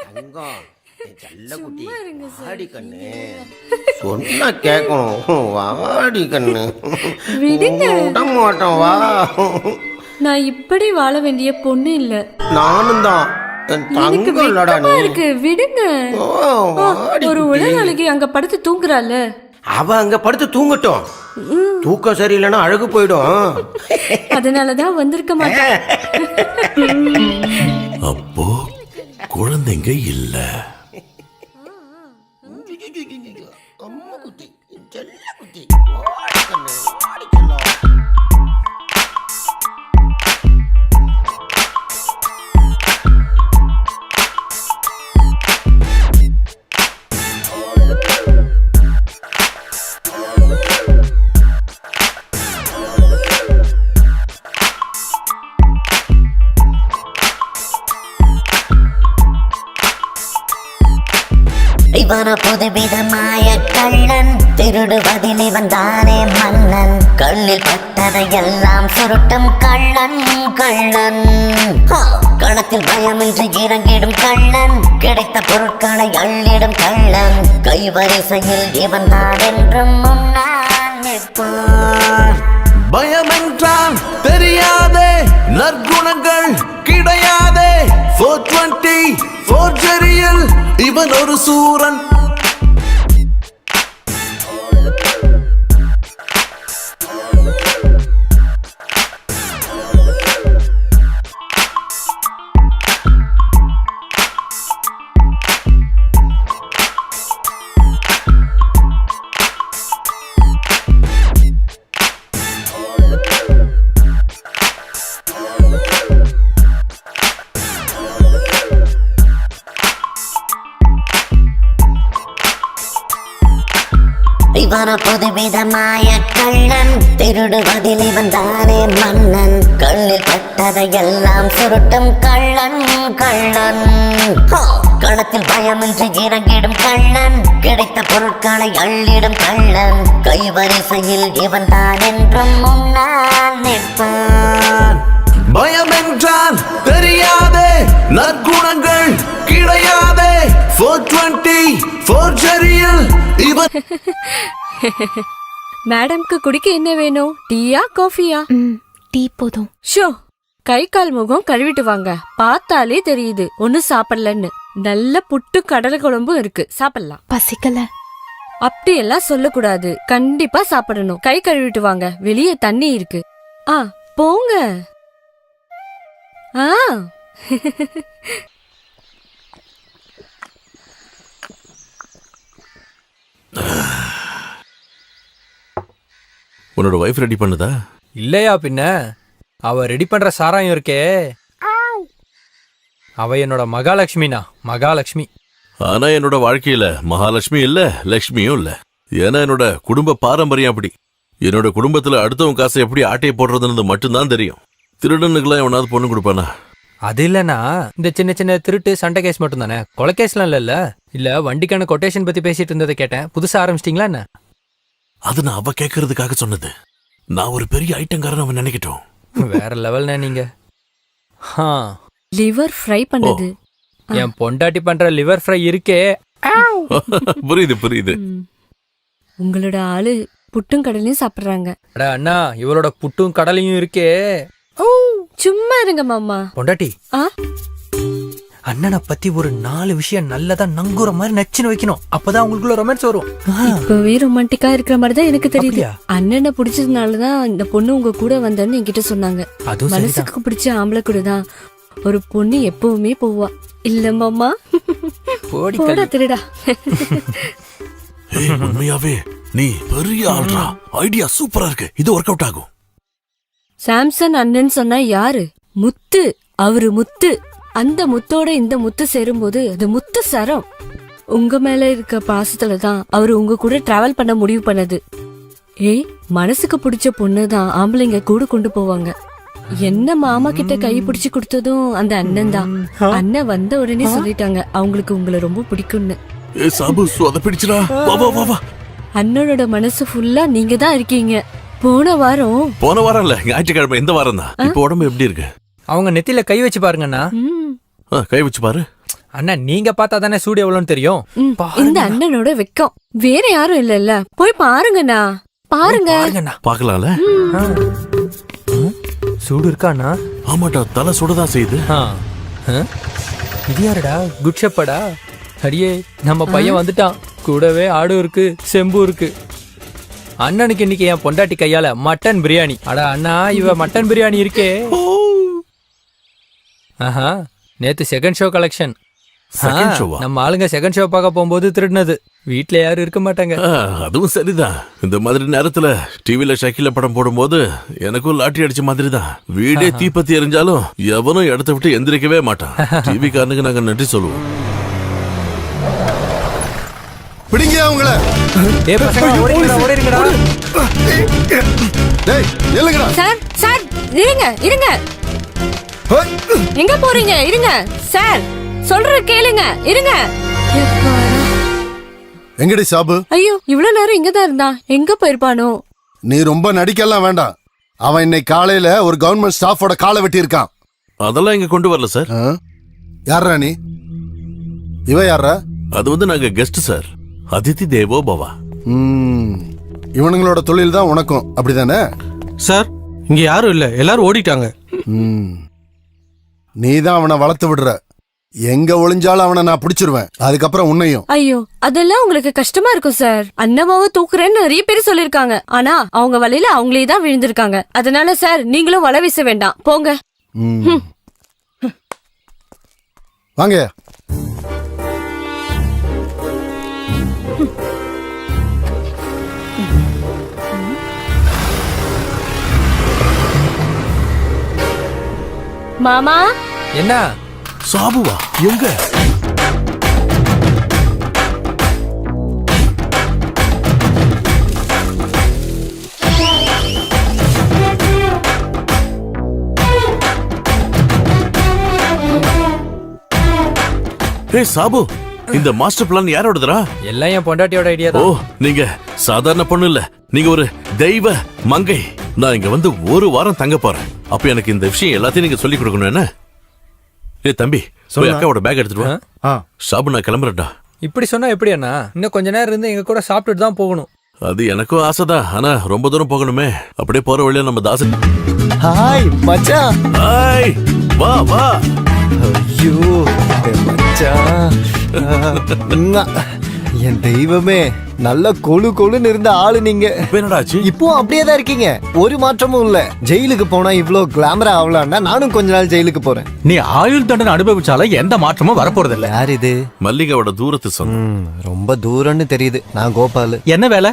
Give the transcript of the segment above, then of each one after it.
தங்கம் செல்ல குட்டி சும்மா இருங்க சார். வாடி கண்ணு சொன்னா கேட்கணும் வாடி கண்ணு விடுங்க. விட மாட்டோம் வா. நான் இப்படி வாழ வேண்டிய பொண்ணு இல்ல. நானும் தான் என் எனக்கு தங்கம் இல்லடா வெக்கமா நீ. இருக்கு. விடுங்க. ஓ, வாடி ஒரு குட்டி. உலக அழகி அங்க படுத்து தூங்குறாள். அவ அங்க படுத்து தூங்கட்டும். தூக்கம் சரியில்லைன்னா அழகு போயிடும். அதனாலதான் வந்திருக்க மாட்டேன். அப்போ குழந்தைங்க இல்ல. அம்மா குட்டி செல்ல குட்டி வாடி கண்ணு வாடி செல்லம். இவன புதுவிதமாய கள்ளன், திருடுவதில் இவன் தானே மன்னன். கண்ணில் பட்டதையெல்லாம் சுருட்டும் கள்ளன் கள்ளன். கணத்தில் பயமின்றி இறங்கிடும் கள்ளன், கிடைத்த பொருட்களை அள்ளிடும் கள்ளன். கைவரிசையில் இவன் தான் என்றும் முன்னால் நிற்பான். பயமென்றால் தெரியாதே, நற்குணங்கள் கிடையாதே. 420 ஃபோர்ஜரியில் இவன் ஒரு சூரன். இவன புதுவிதமாய கள்ளன், திருடுவதில் இவன் தானே மன்னன். கண்ணில் பட்டதையெல்லாம் சுருட்டும் கள்ளன் கள்ளன். களத்தில் பயமின்றி இறங்கிடும் கள்ளன், கிடைத்த பொருட்களை அள்ளிடும் கள்ளன். கைவரிசையில் இவன் தான் என்றும் முன்னால் நிற்பான். பயமென்றால் தெரியாதே, நற்குணங்கள் கிடையாதே. 420 ஃபோர்ஜரியில் இவன். மேடம்க்கு குடிக்க என்ன வேணும்? டீயா காஃபியா? டீ போதும். ஷோ, கை கால் முகம் கழுவிட்டு வாங்க. பார்த்தாலே தெரியுது ஒன்னும் சாப்பிடலன்னு. நல்ல புட்டு கடலை குழம்பும் இருக்கு, சாப்பிடலாம். பசிக்கல. அப்படியெல்லாம் சொல்லக்கூடாது. கண்டிப்பா சாப்பிடணும். கை கழுவிட்டு வாங்க. வெளியே தண்ணி இருக்கு. போங்க. ஆ உன்னோட வைஃப் ரெடி பண்ணுதா? இல்லையா பின்ன, அவ ரெடி பண்ற சாராயம் இருக்கே, அவ என்னோட மகாலட்சுமினா, மகாலட்சுமி. ஆனா என்னோட வாழ்க்கையில மகாலட்சுமி இல்ல, லட்சுமியும் இல்ல. ஏன்னா என்னோட குடும்ப பாரம்பரியம் அப்படி. என்னோட குடும்பத்துல அடுத்தவங்க காசை எப்படி ஆட்டையை போடுறதுன்னு மட்டும்தான் தெரியும். திருடனுக்குலாம் எவனாவது பொண்ணு கொடுப்பானா? அது இல்லனா, இந்த சின்ன சின்ன திருட்டு சண்டை கேஸ் மட்டும் தானே, கொலை கேஸ்லாம் இல்ல. இல்ல வண்டிக்கான கொட்டேஷன் பத்தி பேசிட்டு இருந்ததை கேட்டேன். புதுசா ஆரம்பிச்சிட்டீங்களா என்ன? அது நான் அவ கேட்கறதுக்காக சொன்னது. நான் ஒரு பெரிய ஐட்டங்காரன் அவன் நினைக்கட்டும். வேற லெவல்னா நீங்க. லிவர் ஃப்ரை பண்ணது. என் பொண்டாட்டி பண்ற லிவர் ஃப்ரை இருக்கே. புரியுது புரியுது. உங்களோட ஆளு புட்டும் கடலையும் சாப்பிடுறாங்க. அட அண்ணா, இவளோட புட்டும் கடலையும் இருக்கே. சும்மா இருங்க மாமா. பொண்டாட்டி, அண்ணனை பத்தி ஒரு 4 விஷயம் நல்லதா நங்குற மாதிரி நச்சுன்னு வைக்கணும். அப்பதான் உங்களுக்குள்ள ரொமான்ஸ் வரும். இப்பவே ரொமான்டிக்கா இருக்கிற மாதிரி தான் எனக்கு தெரியுது. அப்படியா? அண்ணனை பிடிச்சதுனாலதான் இந்த பொண்ணு உங்க கூட வந்தேன்னு என்கிட்ட சொன்னாங்க. அதுவும் சரிதான். மனசுக்கு பிடிச்ச ஆம்பளை கூட தான் ஒரு பொண்ணு எப்பவுமே போவா. இல்ல மாமா? போடி போடா கள்ளி. திருடா. ஏய், உண்மையாவே நீ பெரிய ஆள்ரா. ஐடியா சூப்பரா இருக்கு. இது ஒர்க் அவுட் ஆகும். சாம்சன் அண்ணன் சொன்னா யாரு? முத்து. அவரு முத்து. அந்த முத்தோட இந்த முத்து சேரும்போது அது முத்து சரம். உங்க மேல இருக்க பாசத்துலதான் அவரு உங்க கூட டிராவல் பண்ண முடிவு பண்ணது. ஏய், மனசுக்கு பிடிச்ச பொண்ணுதான் ஆம்பளைங்க கூட கொண்டு போவாங்க. என்ன மாமா கிட்ட கை பிடிச்சு கொடுத்ததும் அந்த அண்ணன் தான். அண்ணன் வந்த உடனே சொல்லிட்டாங்க அவங்களுக்கு உங்களை ரொம்ப பிடிக்கும்னு. ஏ சாபு, சொதப்பிடிச்சுடா. வா வா வா வா. அண்ணனோட மனசு ஃபுல்லா நீங்க தான் இருக்கீங்க. போன வாரம் இல்ல, ஞாயிற்றுக்கிழமை இந்த வாரம் தான். இப்ப உடம்பு எப்படி இருக்கு? அவங்க நெத்தில கை வச்சு பாருங்கண்ணா. கை வச்சு பாரு. அண்ணா நீங்க பார்த்தா தானே சூடு எவ்வளவுன்னு தெரியும். ம், இந்த அண்ணனோட வெக்கம் வேற யாரும் இல்லல்ல. போய் பாருங்கண்ணா, பாருங்க. பாருங்கண்ணா. பாக்கலாம்ல? ஆ. சூடு இருக்காண்ணா? ஆமாட்டா, தலை சுடதான் செய்யுது. ஆ. ஆ? இது யாருடா? குட் ஷெப்பர்டா? அடியே நம்ம பையன் வந்துட்டான். கூடவே ஆடும் இருக்கு, செம்பு இருக்கு. அண்ணனுக்கு இன்னைக்கு என் பொண்டாட்டி கையால மட்டன் பிரியாணி. அடா அண்ணா, இவ மட்டன் பிரியாணி இருக்கே. ஆஹா, நேத்து செகண்ட் ஷோ கலெக்ஷன். Second show-வா? நம்ம ஆளுங்க செகண்ட் ஷோ பார்க்க போகும்போது திருடினது. வீட்ல யாரும் இருக்க மாட்டாங்க. அதுவும் சரிதான். இந்த மாதிரி நேரத்துல டிவில ஷக்கில படம் போடும்போது எனக்கும் லாட்டி அடிச்ச மாதிரி தான். வீடே தீப்பத்தி எரிஞ்சாலும் எவனும் இடத்த விட்டு எந்திரிக்கவே மாட்டான். டிவி காரனுக்கு நாங்க நன்றி சொல்லுவோம். பிடிங்க அவங்கள. ஏய் பசங்க, ஓடிங்கடா, ஓடிங்கடா. டேய் நில்லுங்கடா. சார் சார் இருங்க இருங்க. எங்க போறீங்க? இருங்க சார், சொல்ற கேளுங்க, இருங்க. எப்பாடா. எங்கடி சாபு? ஐயோ, இவ்வளவு நேரம் இங்கதான் இருந்தான். எங்க போயிருப்பானோ? நீ ரொம்ப நடிக்கலாம் வேண்டாம். அவன் இன்னைக்கு காலையில ஒரு கவர்மெண்ட் ஸ்டாஃபோட காலை வெட்டி இருக்கான். அதெல்லாம் இங்க கொண்டு வரல சார். யாரா நீ? இவ யாரா? அது வந்து நாங்க கெஸ்ட் சார். அதிதி தேவோ பவா. இவனுங்களோட தொழில் தான் உனக்கும், அப்படிதானே? சார், இங்க யாரும் இல்ல, எல்லாரும் ஓடிட்டாங்க. நீ தான் அவனை வளர்த்து விடுற. எங்க ஒளிஞ்சாலும் அவனை நான் பிடிச்சிருவேன். அதுக்கப்புறம் உன்னையும். ஐயோ, அதெல்லாம் உங்களுக்கு கஷ்டமா இருக்கும் சார். அண்ணமாவை தூக்குறேன்னு நிறைய பேர் சொல்லிருக்காங்க. ஆனா அவங்க வலையில அவங்களே தான் விழுந்திருக்காங்க. அதனால சார், நீங்களும் வலை வீச வேண்டாம், போங்க. வாங்க. மாமா. என்ன சாபுவா? எங்க? ஏய் சாபு, இந்த மாஸ்டர் பிளான் யாரோடதுடா? எல்லாம் என் பொண்டாட்டியோட ஐடியா ஓ, தான். நீங்க சாதாரண பொண்ணு இல்ல, நீங்க ஒரு தெய்வ மங்கை. நான் இங்க வந்து ஒரு வாரம் தங்க போறேன். அப்ப எனக்கு இந்த விஷயம் எல்லாத்தையும் நீங்க சொல்லி கொடுக்கணும். என்ன? ஏய் தம்பி, போய் அக்காவோட பேக் எடுத்துட்டு வா. சாபு, நான் கிளம்புறேன்டா. இப்படி சொன்னா எப்படி அண்ணா? இன்னும் கொஞ்ச நேரம் இருந்து எங்க கூட சாப்பிட்டுட்டு தான் போகணும். அது எனக்கும் ஆசைதான், ஆனா ரொம்ப தூரம் போகணுமே. அப்படியே போற வழியில நம்ம தாசன். ஹாய் மச்சான். ஹாய், வா வா. ஐயோ மச்சான், என் தெய்வமே, நல்ல கொழு கொழுன்னு இருந்த ஆளு நீங்க. என்னடா ஆச்சு? இப்போ அப்படியே தான் இருக்கீங்க, ஒரு மாற்றமும் இல்ல. ஜெயிலுக்கு போனா இவ்ளோ கிளாமரா ஆகலாம்னா நானும் கொஞ்ச நாள் ஜெயிலுக்கு போறேன். நீ ஆயுள் தண்டனை அனுபவிச்சாலும் எந்த மாற்றமும் வரப்போறது இல்ல. யார் இது? மல்லிகாவோட தூரத்து சொன்ன. ரொம்ப தூரம்னு தெரியுது. நான் கோபாலு. என்ன வேலை?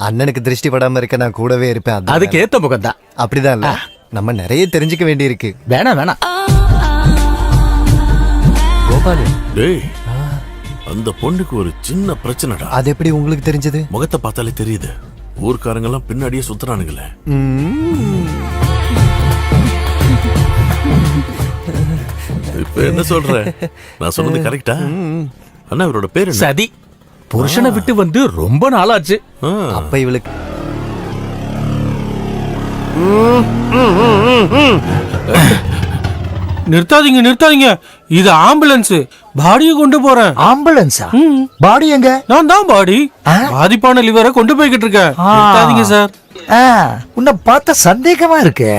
அண்ணனுக்கு திருஷ்டி படாம இருக்க நான் கூடவே இருப்பேன். அதுக்கு ஏத்த முகம் தான். அப்படிதான் இல்ல, நம்ம நிறைய தெரிஞ்சுக்க வேண்டி இருக்கு. வேணாம். கோபாலு, டேய், அந்த பொண்ணுக்கு ஒரு சின்ன பிரச்சனைடா. அது எப்படி உங்களுக்கு தெரிஞ்சது? முகத்தை பார்த்தாலே தெரியுது. ஊர்க்காரங்க எல்லாம் பின்னாடியே சுத்துறானுங்களே. இப்ப என்ன சொல்ற? நான் சொன்னது கரெக்டா? அண்ணா, இவரோட பேரு என்ன? சதி. புருஷனை விட்டு வந்து ரொம்ப நாளாச்சு. அப்ப இவளுக்கு நிறுத்தாதீங்க, இது ஆம்புலன்ஸ். பாடியை கொண்டு போறேன். ஆம்புலன்ஸா? பாடி எங்க? நான் தான் பாடி. பாதிப்பான லிவரை கொண்டு போய்கிட்டு இருக்கேன். நிறுத்தாதீங்க சார். உன்னை பார்த்தா சந்தேகமா இருக்கு.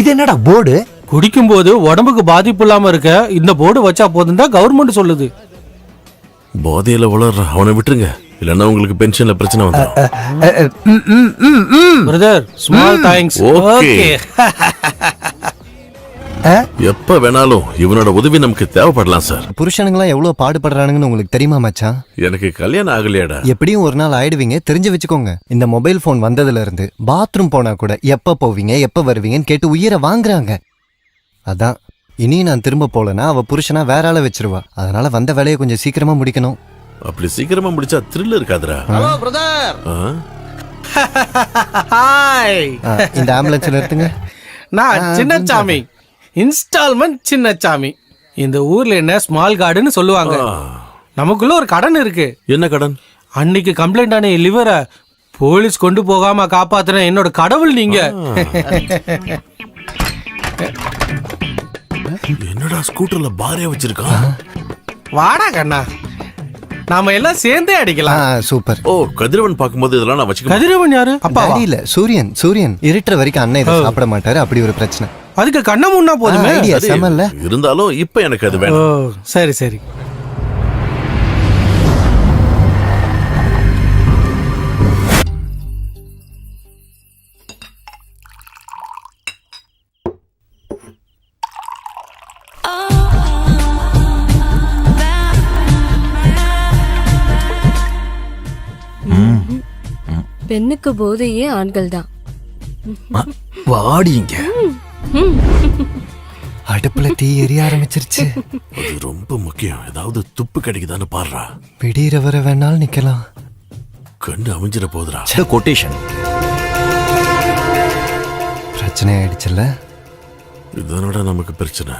இது என்னடா போர்டு? குடிக்கும் போது உடம்புக்கு பாதிப்பு இல்லாம இருக்க இந்த போர்டு வச்சா போதும் தான் கவர்மெண்ட் சொல்லுது. போதையில வளர்ற அவனை விட்டுருங்க, இல்லன்னா உங்களுக்கு பென்ஷன்ல பிரச்சனை வந்து. Brother, small thanks. ஓகே. எப்ப வேணாலும் இவனோட உதவி நமக்கு தேவைப்படலாம் சார். புருஷனுங்களாம் எவ்வளவு பாடுபடுறானுங்கன்னு உங்களுக்கு தெரியுமா மச்சான்? எனக்கு கல்யாணம் ஆகலையாடா. எப்படியும் ஒரு நாள் ஆயிடுவீங்க, தெரிஞ்சு வச்சுக்கோங்க. இந்த மொபைல் போன் வந்ததுல இருந்து பாத்ரூம் போனா கூட எப்ப போவீங்க எப்ப வருவீங்கன்னு கேட்டு உயிரை வாங்குறாங்க. அதான் இனி நான் திரும்ப போலனா அவ புருஷனா வேற ஆள வச்சிருவா. அதனால வந்த வேலையை கொஞ்சம் சீக்கிரமா முடிக்கணும். அப்படி சீக்கிரமா முடிச்சா த்ரில் இருக்காதுடா. Hello brother. ஹாய். இந்த ஆம்புலன்ஸ் நிறுத்துங்க. நான் சின்னச்சாமி, இன்ஸ்டால்மெண்ட் சின்னச்சாமி. இந்த ஊர்ல என்ன ஸ்மால் கார்டுன்னு சொல்லுவாங்க. நமக்குள்ள ஒரு கடன் இருக்கு. என்ன கடன்? அன்னைக்கு கம்ப்ளைண்ட் ஆன லிவரை போலீஸ் கொண்டு போகாம காப்பாத்துன என்னோட கடவுள் நீங்க. என்னடா ஸ்கூட்டர்ல பாரே வச்சிருக்கான்? வாடா கண்ணா, நாம எல்லாம் சேர்ந்தே அடிக்கலாம். சூப்பர். ஓ, கதிரவன் பாக்கும்போது இதெல்லாம் நான் வச்சுக்க மாட்டேன். கதிரவன் யாரு? அப்பா டாடி இல்ல, சூரியன் இருட்டுற வரைக்கும் அண்ணன் இதை சாப்பிட மாட்டாரு, அப்படி ஒரு பிரச்சனை. அதுக்கு கண்ண முன்னா போதுமே. ஐடியா செமல்ல. இருந்தாலும் இப்ப எனக்கு அது ஓ வேணும். சரி சரி. பெண்ணுக்கு போதையே ஆண்கள் தான். வாடிங்க. அடுப்புல தீ எரிய ஆரம்பிச்சிருச்சு. அது ரொம்ப முக்கியம். ஏதாவது துப்பு கிடைக்குதான்னு பாடுறா. விடியற வர வேணாலும் நிக்கலாம். கண்ணு அமைஞ்சிட போதுரா. கொட்டேஷன் பிரச்சனை ஆயிடுச்சுல்ல. இதனோட நமக்கு பிரச்சனை.